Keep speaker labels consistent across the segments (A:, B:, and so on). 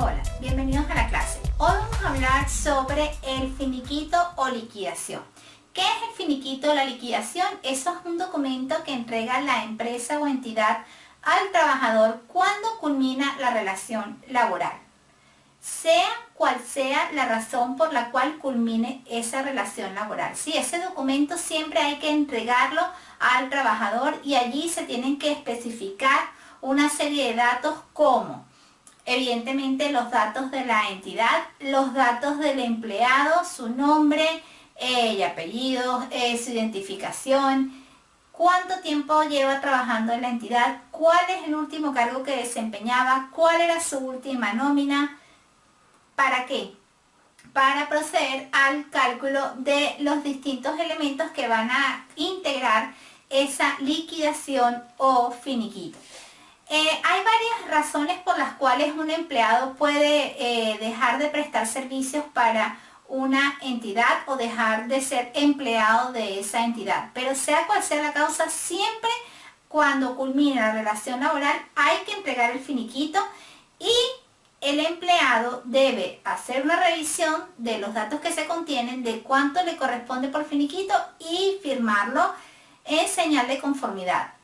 A: Hola, bienvenidos a la clase. Hoy vamos a hablar sobre el finiquito o liquidación. ¿Qué es el finiquito o la liquidación? Eso es un documento que entrega la empresa o entidad al trabajador cuando culmina la relación laboral, sea cual sea la razón por la cual culmine esa relación laboral. Sí, ese documento siempre hay que entregarlo al trabajador y allí se tienen que especificar una serie de datos como, evidentemente, los datos de la entidad, los datos del empleado, su nombre y apellidos, su identificación, cuánto tiempo lleva trabajando en la entidad, cuál es el último cargo que desempeñaba, cuál era su última nómina. ¿Para qué? Para proceder al cálculo de los distintos elementos que van a integrar esa liquidación o finiquito. Hay varias razones por las cuales un empleado puede dejar de prestar servicios para una entidad o dejar de ser empleado de esa entidad. Pero sea cual sea la causa, siempre cuando culmine la relación laboral hay que entregar el finiquito y el empleado debe hacer una revisión de los datos que se contienen, de cuánto le corresponde por finiquito y firmarlo en señal de conformidad.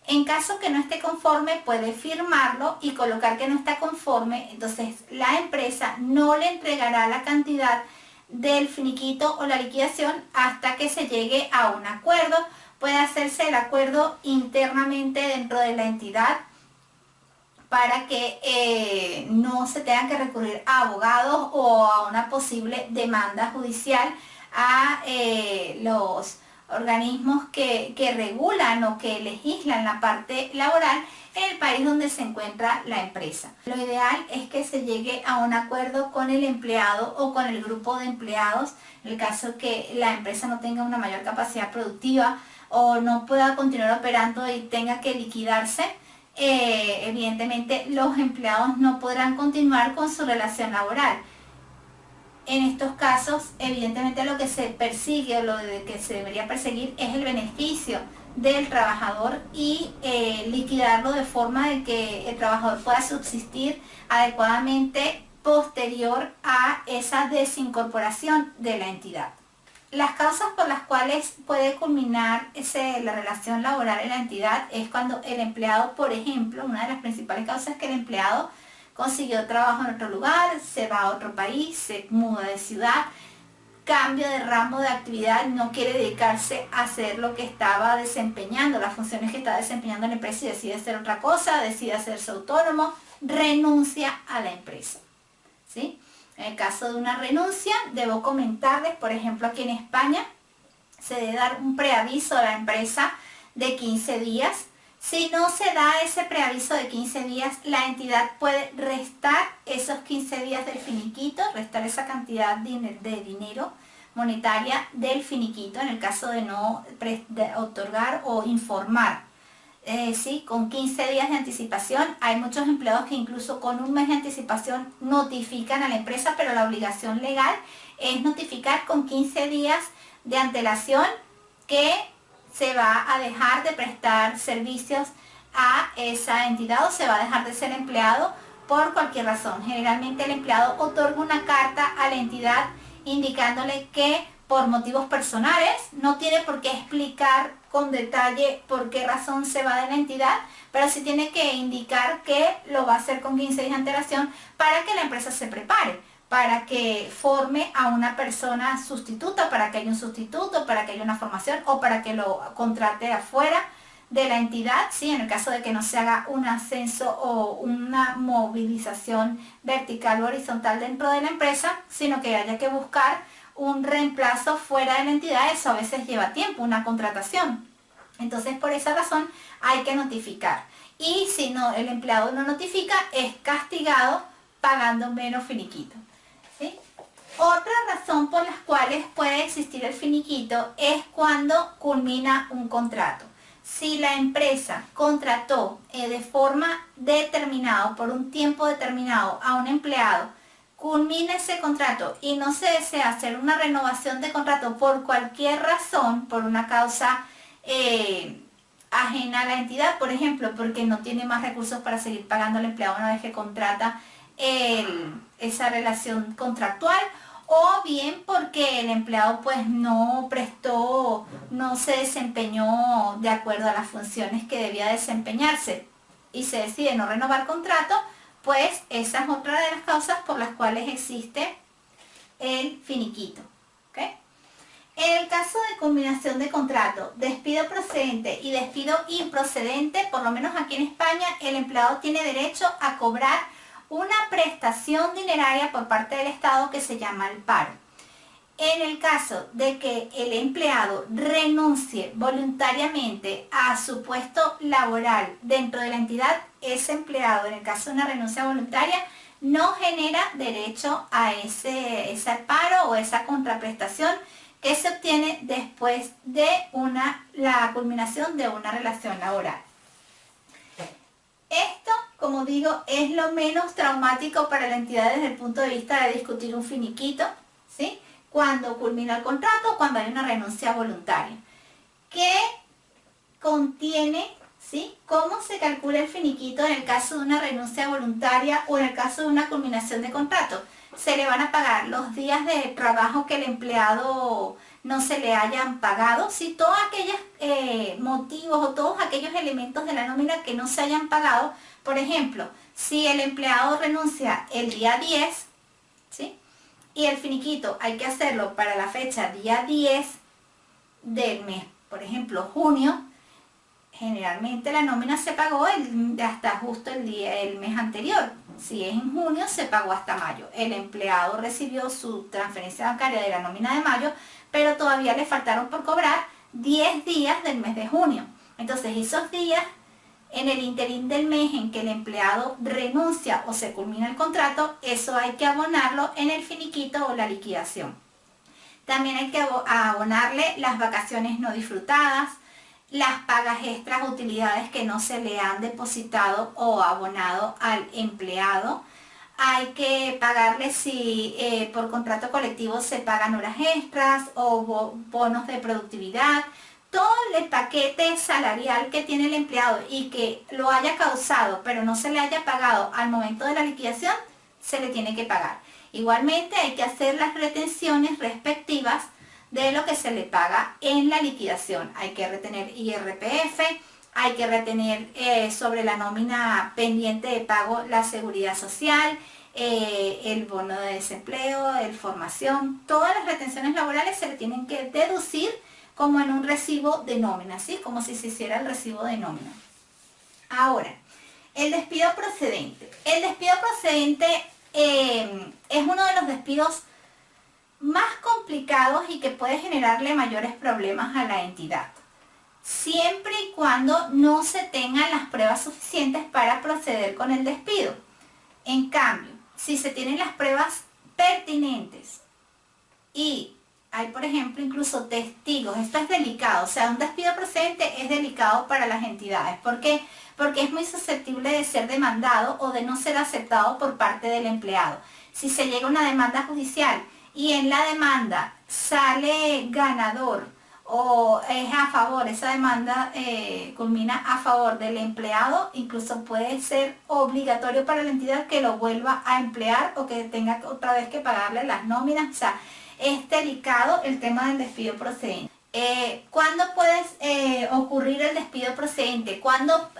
A: En caso que no esté conforme, puede firmarlo y colocar que no está conforme, entonces la empresa no le entregará la cantidad del finiquito o la liquidación hasta que se llegue a un acuerdo. Puede hacerse el acuerdo internamente dentro de la entidad para que no se tenga que recurrir a abogados o a una posible demanda judicial a los organismos que regulan o que legislan la parte laboral en el país donde se encuentra la empresa. Lo ideal es que se llegue a un acuerdo con el empleado o con el grupo de empleados, en el caso que la empresa no tenga una mayor capacidad productiva o no pueda continuar operando y tenga que liquidarse. Evidentemente los empleados no podrán continuar con su relación laboral. En estos casos, evidentemente lo que se persigue o lo que se debería perseguir es el beneficio del trabajador y liquidarlo de forma de que el trabajador pueda subsistir adecuadamente posterior a esa desincorporación de la entidad. Las causas por las cuales puede culminar la relación laboral en la entidad es cuando el empleado, por ejemplo, una de las principales causas es que el empleado consiguió trabajo en otro lugar, se va a otro país, se muda de ciudad, cambia de ramo de actividad, no quiere dedicarse a hacer lo que estaba desempeñando, las funciones que estaba desempeñando en la empresa y decide hacer otra cosa, decide hacerse autónomo, renuncia a la empresa, ¿sí? En el caso de una renuncia, debo comentarles, por ejemplo, aquí en España, se debe dar un preaviso a la empresa de 15 días. Si no se da ese preaviso de 15 días, la entidad puede restar esos 15 días del finiquito, restar esa cantidad de dinero monetaria del finiquito, en el caso de no otorgar o informar. Sí, con 15 días de anticipación. Hay muchos empleados que incluso con un mes de anticipación notifican a la empresa, pero la obligación legal es notificar con 15 días de antelación que se va a dejar de prestar servicios a esa entidad o se va a dejar de ser empleado por cualquier razón. Generalmente el empleado otorga una carta a la entidad indicándole que por motivos personales no tiene por qué explicar con detalle por qué razón se va de la entidad, pero sí tiene que indicar que lo va a hacer con 15 días de antelación para que la empresa se prepare, para que forme a una persona sustituta, para que haya un sustituto, para que haya una formación o para que lo contrate afuera de la entidad, ¿sí? En el caso de que no se haga un ascenso o una movilización vertical o horizontal dentro de la empresa, sino que haya que buscar un reemplazo fuera de la entidad. Eso a veces lleva tiempo, una contratación. Entonces, por esa razón hay que notificar. Y si no, el empleado no notifica, es castigado pagando menos finiquito, ¿sí? Otra razón por las cuales puede existir el finiquito es cuando culmina un contrato. Si la empresa contrató de forma determinada, por un tiempo determinado, a un empleado, culmina ese contrato y no se desea hacer una renovación de contrato por cualquier razón, por una causa ajena a la entidad, por ejemplo, porque no tiene más recursos para seguir pagando al empleado una vez que contrata esa relación contractual, o bien porque el empleado pues no prestó, no se desempeñó de acuerdo a las funciones que debía desempeñarse y se decide no renovar contrato, pues esa es otra de las causas por las cuales existe el finiquito. ¿Okay? En el caso de combinación de contrato, despido procedente y despido improcedente, por lo menos aquí en España, el empleado tiene derecho a cobrar una prestación dineraria por parte del Estado que se llama el paro. En el caso de que el empleado renuncie voluntariamente a su puesto laboral dentro de la entidad, ese empleado, en el caso de una renuncia voluntaria, no genera derecho a ese paro o esa contraprestación que se obtiene después de la culminación de una relación laboral. Esto, como digo, es lo menos traumático para la entidad desde el punto de vista de discutir un finiquito, ¿sí? Cuando culmina el contrato, cuando hay una renuncia voluntaria. ¿Qué contiene, sí? ¿Cómo se calcula el finiquito en el caso de una renuncia voluntaria o en el caso de una culminación de contrato? Se le van a pagar los días de trabajo que el empleado no se le hayan pagado, si todos aquellos motivos o todos aquellos elementos de la nómina que no se hayan pagado, por ejemplo, si el empleado renuncia el día 10, ¿sí? Y el finiquito hay que hacerlo para la fecha día 10 del mes, por ejemplo, junio, generalmente la nómina se pagó hasta justo el mes anterior. Si es en junio, se pagó hasta mayo. El empleado recibió su transferencia bancaria de la nómina de mayo, pero todavía le faltaron por cobrar 10 días del mes de junio. Entonces, esos días, en el interín del mes en que el empleado renuncia o se culmina el contrato, eso hay que abonarlo en el finiquito o la liquidación. También hay que abonarle las vacaciones no disfrutadas, las pagas extras, utilidades que no se le han depositado o abonado al empleado. Hay que pagarle si por contrato colectivo se pagan horas extras o bonos de productividad. Todo el paquete salarial que tiene el empleado y que lo haya causado pero no se le haya pagado al momento de la liquidación, se le tiene que pagar. Igualmente hay que hacer las retenciones respectivas de lo que se le paga en la liquidación. Hay que retener IRPF, hay que retener sobre la nómina pendiente de pago la seguridad social, el bono de desempleo, el formación. Todas las retenciones laborales se le tienen que deducir como en un recibo de nómina, ¿sí? Como si se hiciera el recibo de nómina. Ahora, el despido procedente. El despido procedente es uno de los despidos más complicados y que puede generarle mayores problemas a la entidad, siempre y cuando no se tengan las pruebas suficientes para proceder con el despido. En cambio, si se tienen las pruebas pertinentes y hay, por ejemplo, incluso testigos, esto es delicado, o sea, un despido procedente es delicado para las entidades. ¿Por qué? Porque es muy susceptible de ser demandado o de no ser aceptado por parte del empleado. Si se llega a una demanda judicial y en la demanda sale ganador o es a favor, esa demanda culmina a favor del empleado, incluso puede ser obligatorio para la entidad que lo vuelva a emplear o que tenga otra vez que pagarle las nóminas. O sea, es delicado el tema del despido procedente. ¿Cuándo puede ocurrir el despido procedente? ¿Cuándo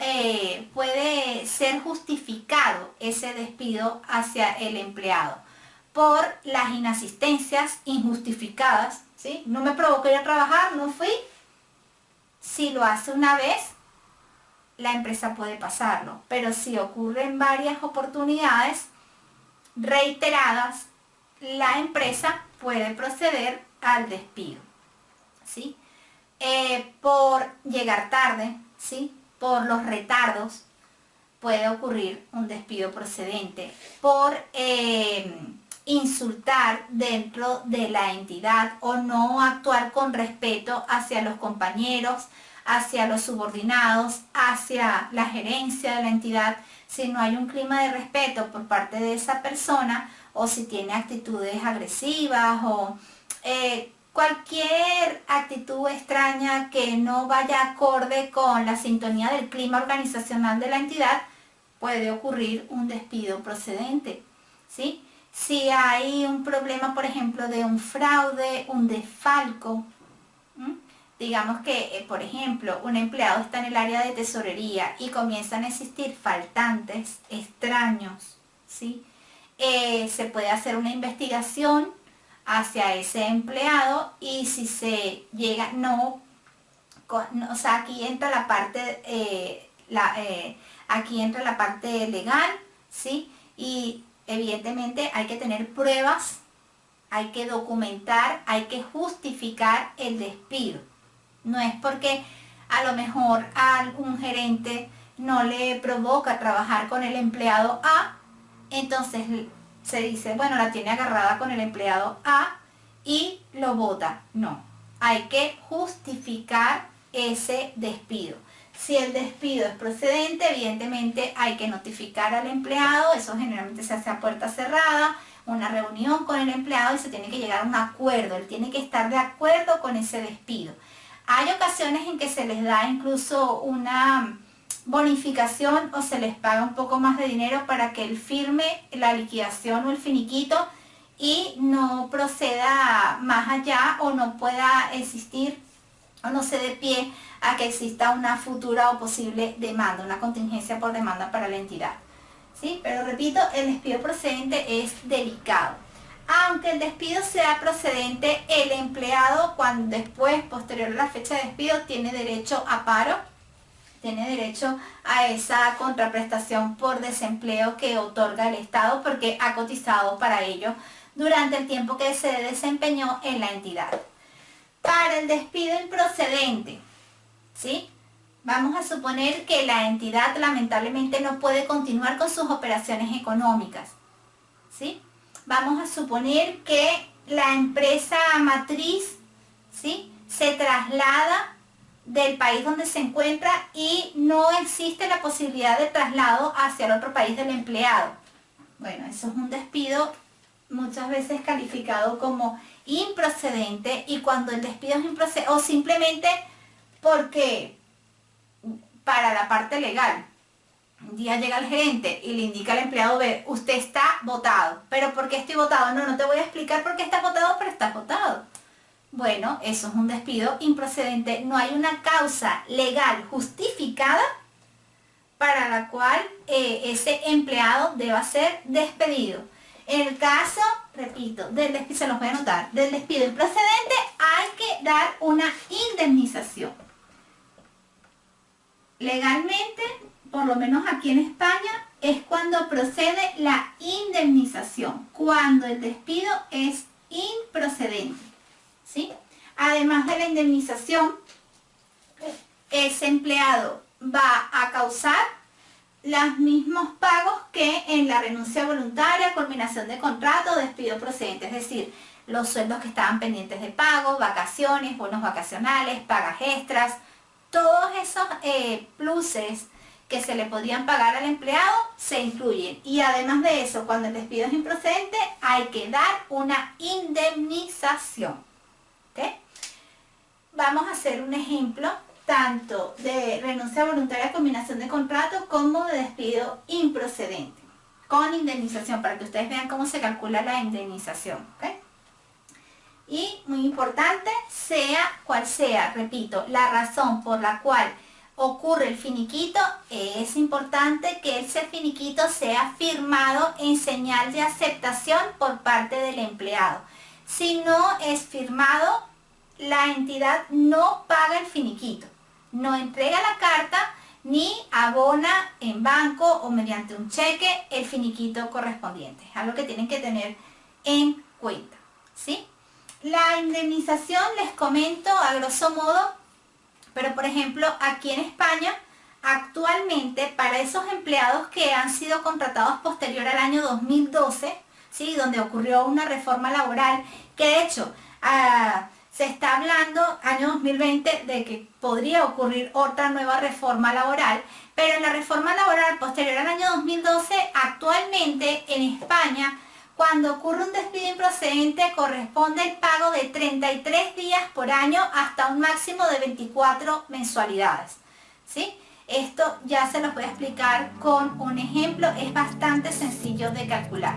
A: puede ser justificado ese despido hacia el empleado? Por las inasistencias injustificadas, ¿sí? No me provocó ir a trabajar, no fui. Si lo hace una vez, la empresa puede pasarlo, pero si ocurre en varias oportunidades reiteradas, la empresa puede proceder al despido, ¿sí? Por llegar tarde, ¿sí? Por los retardos, puede ocurrir un despido procedente. Por insultar dentro de la entidad o no actuar con respeto hacia los compañeros, hacia los subordinados, hacia la gerencia de la entidad. Si no hay un clima de respeto por parte de esa persona, o si tiene actitudes agresivas o cualquier actitud extraña que no vaya acorde con la sintonía del clima organizacional de la entidad, puede ocurrir un despido procedente. ¿sí? Si hay un problema, por ejemplo, de un fraude, un desfalco, digamos que, por ejemplo, un empleado está en el área de tesorería y comienzan a existir faltantes extraños, ¿sí? Se puede hacer una investigación hacia ese empleado y si se llega, o sea, aquí entra la parte, aquí entra la parte legal, ¿sí? Y evidentemente hay que tener pruebas, hay que documentar, hay que justificar el despido. No es porque a lo mejor a un gerente no le provoca trabajar con el empleado A, entonces se dice, bueno, la tiene agarrada con el empleado A y lo bota. No, hay que justificar ese despido. Si el despido es procedente, evidentemente hay que notificar al empleado, eso generalmente se hace a puerta cerrada, una reunión con el empleado y se tiene que llegar a un acuerdo, él tiene que estar de acuerdo con ese despido. Hay ocasiones en que se les da incluso una bonificación o se les paga un poco más de dinero para que él firme la liquidación o el finiquito y no proceda más allá o no pueda existir o no se dé pie a que exista una futura o posible demanda, una contingencia por demanda para la entidad. ¿Sí? Pero repito, el despido procedente es delicado. Aunque el despido sea procedente, el empleado cuando después, posterior a la fecha de despido, tiene derecho a paro, tiene derecho a esa contraprestación por desempleo que otorga el Estado porque ha cotizado para ello durante el tiempo que se desempeñó en la entidad. Para el despido improcedente, ¿sí? Vamos a suponer que la entidad lamentablemente no puede continuar con sus operaciones económicas, ¿sí? Vamos a suponer que la empresa matriz, ¿sí?, se traslada del país donde se encuentra y no existe la posibilidad de traslado hacia el otro país del empleado. Bueno, eso es un despido muchas veces calificado como improcedente, y cuando el despido es improcedente o simplemente porque para la parte legal un día llega el gerente y le indica al empleado B, usted está votado. ¿Pero por qué estoy votado? No te voy a explicar por qué estás votado, pero estás votado. Bueno, eso es un despido improcedente. No hay una causa legal justificada para la cual ese empleado deba ser despedido. En el caso, repito, del despido, se los voy a anotar, del despido improcedente hay que dar una indemnización. Legalmente, por lo menos aquí en España, es cuando procede la indemnización, cuando el despido es improcedente, ¿sí? Además de la indemnización, ese empleado va a causar los mismos pagos que en la renuncia voluntaria, culminación de contrato o despido procedente, es decir, los sueldos que estaban pendientes de pago, vacaciones, bonos vacacionales, pagas extras, todos esos pluses que se le podrían pagar al empleado se incluyen. Y además de eso, cuando el despido es improcedente, hay que dar una indemnización. ¿Okay? Vamos a hacer un ejemplo tanto de renuncia voluntaria, combinación de contrato, como de despido improcedente, con indemnización, para que ustedes vean cómo se calcula la indemnización. ¿Okay? Y muy importante, sea cual sea, repito, la razón por la cual ocurre el finiquito, es importante que ese finiquito sea firmado en señal de aceptación por parte del empleado. Si no es firmado, la entidad no paga el finiquito, no entrega la carta ni abona en banco o mediante un cheque el finiquito correspondiente. Es algo que tienen que tener en cuenta, ¿sí? La indemnización, les comento a grosso modo, pero por ejemplo aquí en España actualmente para esos empleados que han sido contratados posterior al año 2012, ¿sí?, donde ocurrió una reforma laboral, que de hecho se está hablando año 2020 de que podría ocurrir otra nueva reforma laboral, pero en la reforma laboral posterior al año 2012 actualmente en España, cuando ocurre un despido improcedente, corresponde el pago de 33 días por año hasta un máximo de 24 mensualidades, ¿sí? Esto ya se los voy a explicar con un ejemplo, es bastante sencillo de calcular.